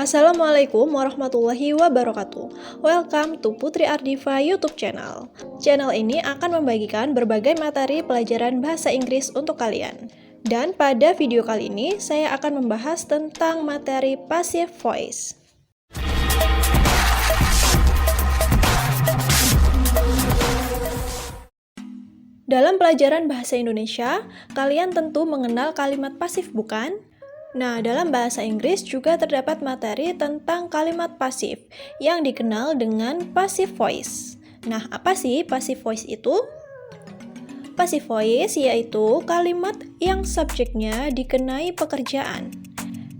Assalamualaikum warahmatullahi wabarakatuh. Welcome to Putri Ardiva YouTube channel. Channel ini akan membagikan berbagai materi pelajaran bahasa Inggris untuk kalian. Dan pada video kali ini, saya akan membahas tentang materi passive voice. Dalam pelajaran bahasa Indonesia, kalian tentu mengenal kalimat pasif, bukan? Nah, dalam bahasa Inggris juga terdapat materi tentang kalimat pasif yang dikenal dengan passive voice. Nah, apa sih passive voice itu? Passive voice yaitu kalimat yang subjeknya dikenai pekerjaan,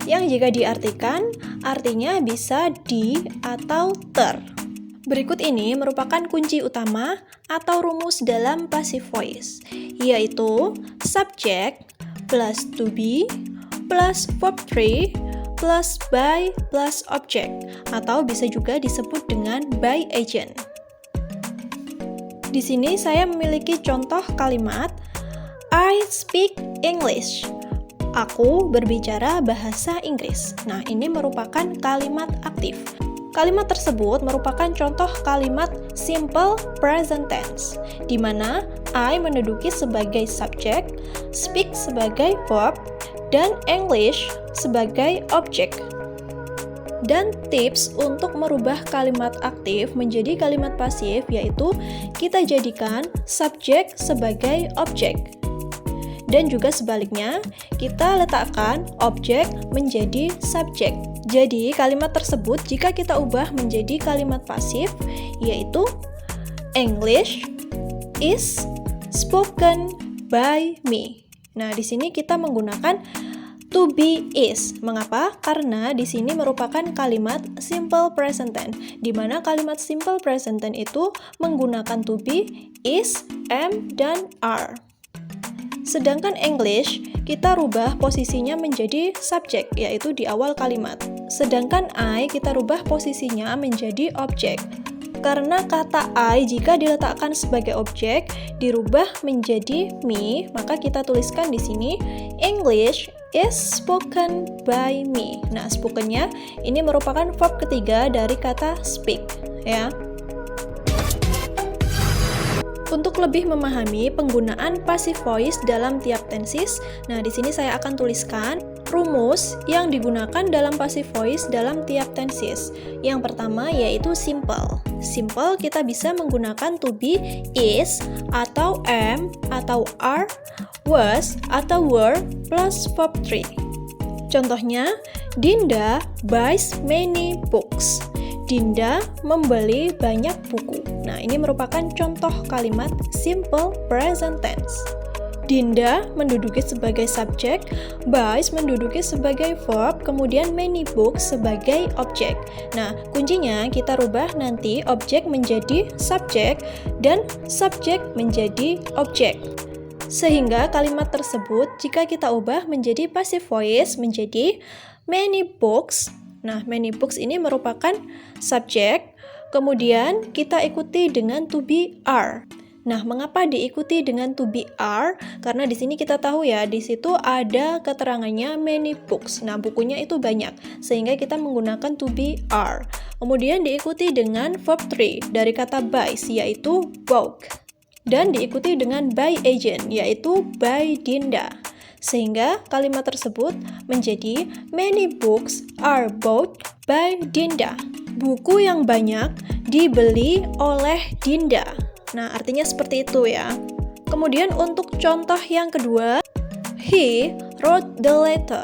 yang jika diartikan artinya bisa di atau ter. Berikut ini merupakan kunci utama atau rumus dalam passive voice, yaitu subject plus to be plus verb 3 plus by plus object, atau bisa juga disebut dengan by agent. Di sini saya memiliki contoh kalimat I speak English. Aku berbicara bahasa Inggris. Nah, ini merupakan kalimat aktif. Kalimat tersebut merupakan contoh kalimat simple present tense, di mana I menduduki sebagai subjek, speak sebagai verb, dan English sebagai objek. Dan tips untuk merubah kalimat aktif menjadi kalimat pasif yaitu kita jadikan subjek sebagai objek. Dan juga sebaliknya, kita letakkan objek menjadi subjek. Jadi, kalimat tersebut jika kita ubah menjadi kalimat pasif yaitu English is spoken by me. Nah, di sini kita menggunakan to be is. Mengapa? Karena di sini merupakan kalimat simple present tense, di mana kalimat simple present tense itu menggunakan to be, is, am, dan are. Sedangkan English, kita rubah posisinya menjadi subjek, yaitu di awal kalimat. Sedangkan I, kita rubah posisinya menjadi objek. Karena kata I jika diletakkan sebagai objek dirubah menjadi me, maka kita tuliskan di sini English is spoken by me. Nah, spokennya ini merupakan verb ketiga dari kata speak, ya. Untuk lebih memahami penggunaan passive voice dalam tiap tenses, nah di sini saya akan tuliskan rumus yang digunakan dalam passive voice dalam tiap tenses. Yang pertama yaitu simple. Simple kita bisa menggunakan to be, is, atau am, atau are, was, atau were, plus verb 3. Contohnya, Dinda buys many books. Dinda membeli banyak buku. Nah, ini merupakan contoh kalimat simple present tense. Dinda menduduki sebagai subjek, buys menduduki sebagai verb, kemudian many books sebagai objek. Nah, kuncinya kita rubah nanti objek menjadi subjek dan subjek menjadi objek. Sehingga kalimat tersebut jika kita ubah menjadi passive voice menjadi many books. Nah, many books ini merupakan subjek, kemudian kita ikuti dengan to be are. Nah, mengapa diikuti dengan to be are? Karena di sini kita tahu ya, di situ ada keterangannya many books. Nah, bukunya itu banyak, sehingga kita menggunakan to be are. Kemudian diikuti dengan verb 3 dari kata buys, yaitu bought. Dan diikuti dengan by agent, yaitu by Dinda. Sehingga kalimat tersebut menjadi many books are bought by Dinda. Buku yang banyak dibeli oleh Dinda. Nah, artinya seperti itu ya. Kemudian untuk contoh yang kedua, he wrote the letter.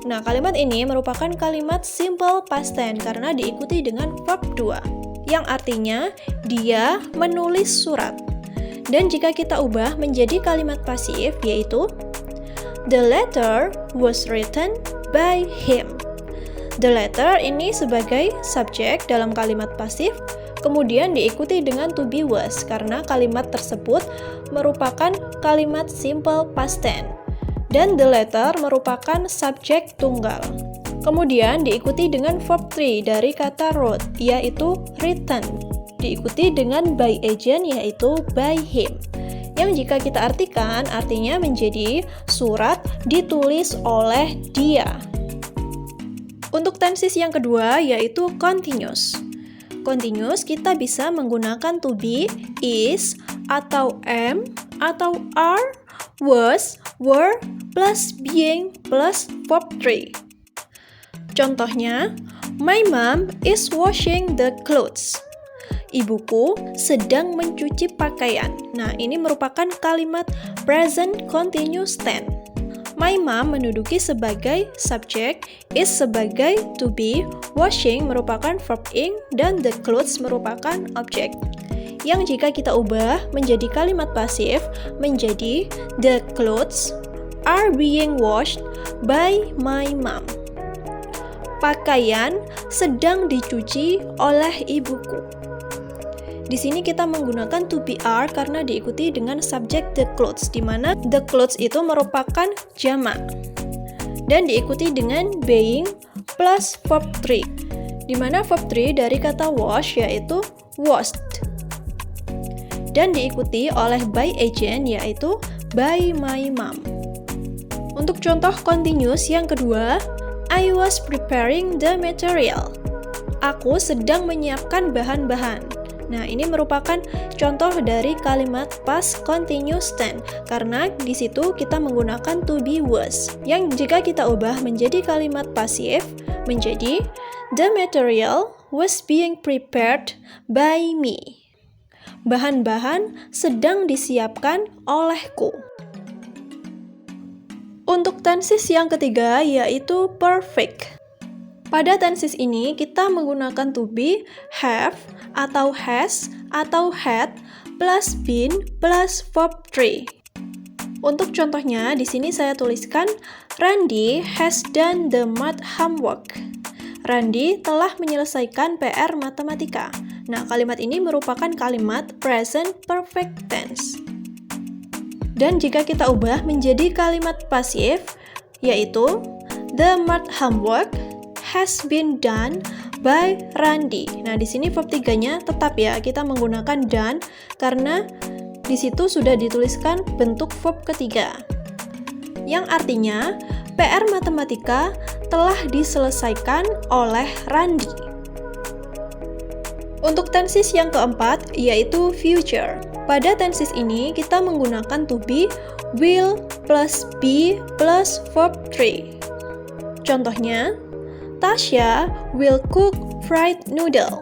Nah, kalimat ini merupakan kalimat simple past tense karena diikuti dengan verb 2, yang artinya dia menulis surat. Dan jika kita ubah menjadi kalimat pasif yaitu the letter was written by him. The letter ini sebagai subjek dalam kalimat pasif, kemudian diikuti dengan to be was karena kalimat tersebut merupakan kalimat simple past tense. Dan the letter merupakan subjek tunggal. Kemudian diikuti dengan verb 3 dari kata wrote, yaitu written. Diikuti dengan by agent, yaitu by him. Yang jika kita artikan, artinya menjadi surat ditulis oleh dia. Untuk tenses yang kedua yaitu continuous. Continuous kita bisa menggunakan to be, is, atau am, atau are, was, were, plus being, plus verb 3. Contohnya, my mom is washing the clothes. Ibuku sedang mencuci pakaian. Nah, ini merupakan kalimat present continuous tense. My mom menduduki sebagai subjek, is sebagai to be, washing merupakan verb ing, dan the clothes merupakan objek. Yang jika kita ubah menjadi kalimat pasif, menjadi the clothes are being washed by my mom. Pakaian sedang dicuci oleh ibuku. Di sini kita menggunakan to be are karena diikuti dengan subjek the clothes, di mana the clothes itu merupakan jamak. Dan diikuti dengan being plus verb 3, di mana verb 3 dari kata wash yaitu washed. Dan diikuti oleh by agent yaitu by my mom. Untuk contoh continuous yang kedua, I was preparing the material. Aku sedang menyiapkan bahan-bahan. Nah, ini merupakan contoh dari kalimat past continuous tense karena di situ kita menggunakan to be was. Yang jika kita ubah menjadi kalimat pasif menjadi the material was being prepared by me. Bahan-bahan sedang disiapkan olehku. Untuk tenses yang ketiga yaitu perfect. Pada tenses ini kita menggunakan to be, have, atau has, atau had, plus been, plus verb 3. Untuk contohnya, di sini saya tuliskan, Randy has done the math homework. Randy telah menyelesaikan PR matematika. Nah, kalimat ini merupakan kalimat present perfect tense. Dan jika kita ubah menjadi kalimat pasif, yaitu, the math homework has been done by Randy. Nah, di sini verb 3-nya tetap ya, kita menggunakan done karena di situ sudah dituliskan bentuk verb ketiga. Yang artinya, PR matematika telah diselesaikan oleh Randy. Untuk tenses yang keempat yaitu future. Pada tenses ini kita menggunakan to be, will, plus be, plus verb 3. Contohnya, Tasya will cook fried noodle.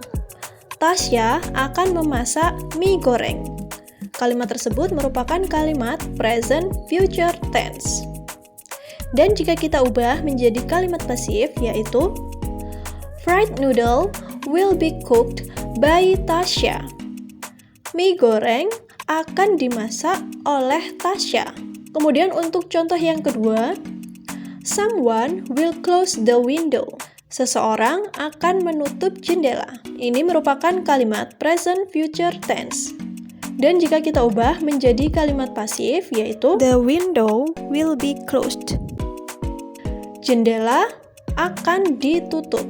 Tasya akan memasak mie goreng. Kalimat tersebut merupakan kalimat present future tense. Dan jika kita ubah menjadi kalimat pasif yaitu fried noodle will be cooked by Tasya. Mie goreng akan dimasak oleh Tasya. Kemudian untuk contoh yang kedua, someone will close the window. Seseorang akan menutup jendela. Ini merupakan kalimat present future tense. Dan jika kita ubah menjadi kalimat pasif yaitu the window will be closed. Jendela akan ditutup.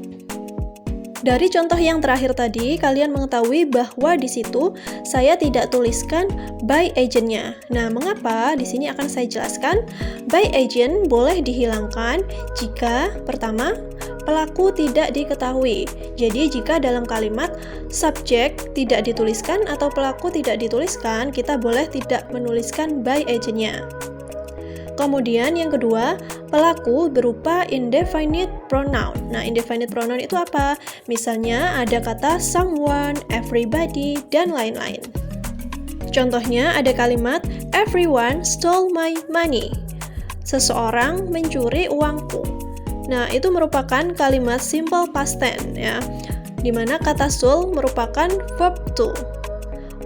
Dari contoh yang terakhir tadi, kalian mengetahui bahwa di situ saya tidak tuliskan by agent-nya. Nah, mengapa? Di sini akan saya jelaskan. By agent boleh dihilangkan jika pertama, pelaku tidak diketahui. Jadi, jika dalam kalimat subjek tidak dituliskan atau pelaku tidak dituliskan, kita boleh tidak menuliskan by agent-nya. Kemudian yang kedua, pelaku berupa indefinite pronoun. Nah, indefinite pronoun itu apa? Misalnya ada kata someone, everybody, dan lain-lain. Contohnya ada kalimat everyone stole my money. Seseorang mencuri uangku. Nah, itu merupakan kalimat simple past tense ya. Di mana kata stole merupakan verb to.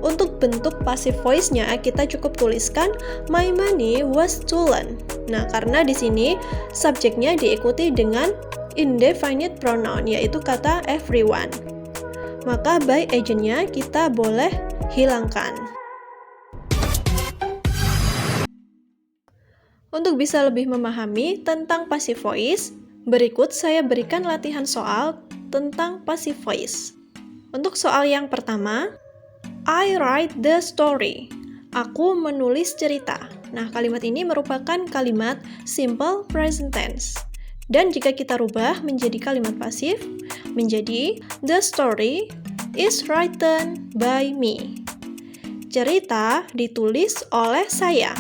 Untuk bentuk passive voice-nya kita cukup tuliskan my money was stolen. Nah, karena di sini subjeknya diikuti dengan indefinite pronoun yaitu kata everyone. Maka by agent-nya kita boleh hilangkan. Untuk bisa lebih memahami tentang passive voice, berikut saya berikan latihan soal tentang passive voice. Untuk soal yang pertama, I write the story. Aku menulis cerita. Nah, kalimat ini merupakan kalimat simple present tense. Dan jika kita rubah menjadi kalimat pasif, menjadi the story is written by me. Cerita ditulis oleh saya.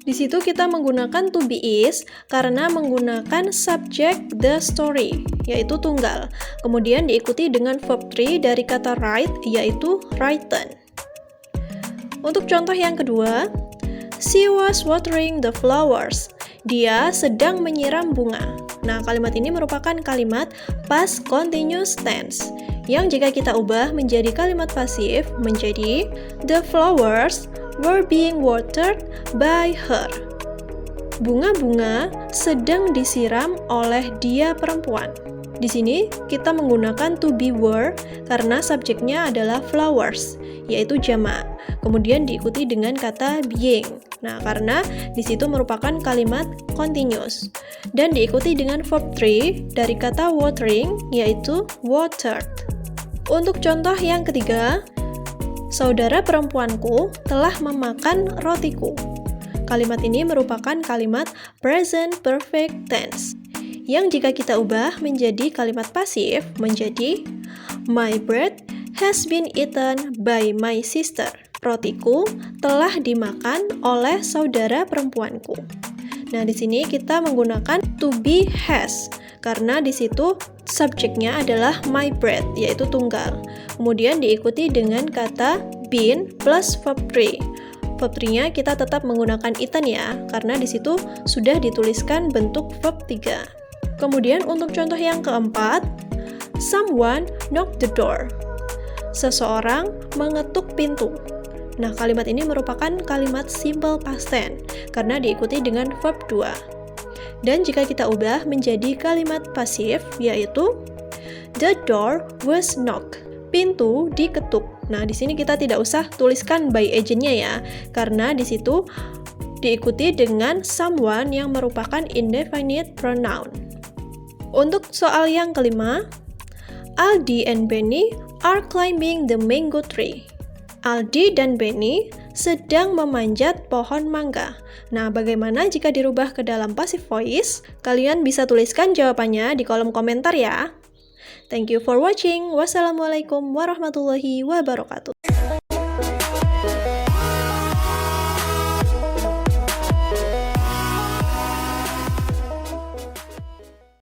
Di situ kita menggunakan to be is karena menggunakan subjek the story, yaitu tunggal. Kemudian diikuti dengan verb 3 dari kata write, yaitu written. Untuk contoh yang kedua, she was watering the flowers. Dia sedang menyiram bunga. Nah, kalimat ini merupakan kalimat past continuous tense, yang jika kita ubah menjadi kalimat pasif, menjadi the flowers were being watered by her. Bunga-bunga sedang disiram oleh dia perempuan. Di sini kita menggunakan to be were karena subjeknya adalah flowers, yaitu jamak. Kemudian diikuti dengan kata being. Nah, karena di situ merupakan kalimat continuous. Dan diikuti dengan verb 3 dari kata watering, yaitu watered. Untuk contoh yang ketiga, saudara perempuanku telah memakan rotiku. Kalimat ini merupakan kalimat present perfect tense, yang jika kita ubah menjadi kalimat pasif, menjadi my bread has been eaten by my sister. Rotiku telah dimakan oleh saudara perempuanku. Nah, di sini kita menggunakan to be has karena di situ subjeknya adalah my bread, yaitu tunggal. Kemudian diikuti dengan kata been plus verb 3. Verb 3-nya kita tetap menggunakan eaten ya, karena di situ sudah dituliskan bentuk verb 3. Kemudian untuk contoh yang keempat, someone knocked the door. Seseorang mengetuk pintu. Nah, kalimat ini merupakan kalimat simple past tense karena diikuti dengan verb 2. Dan jika kita ubah menjadi kalimat pasif, yaitu the door was knocked. Pintu diketuk. Nah, di sini kita tidak usah tuliskan by agent-nya ya, karena di situ diikuti dengan someone yang merupakan indefinite pronoun. Untuk soal yang kelima, Aldi and Benny are climbing the mango tree. Aldi dan Benny sedang memanjat pohon mangga. Nah, bagaimana jika dirubah ke dalam passive voice? Kalian bisa tuliskan jawabannya di kolom komentar ya. Thank you for watching. Wassalamualaikum warahmatullahi wabarakatuh.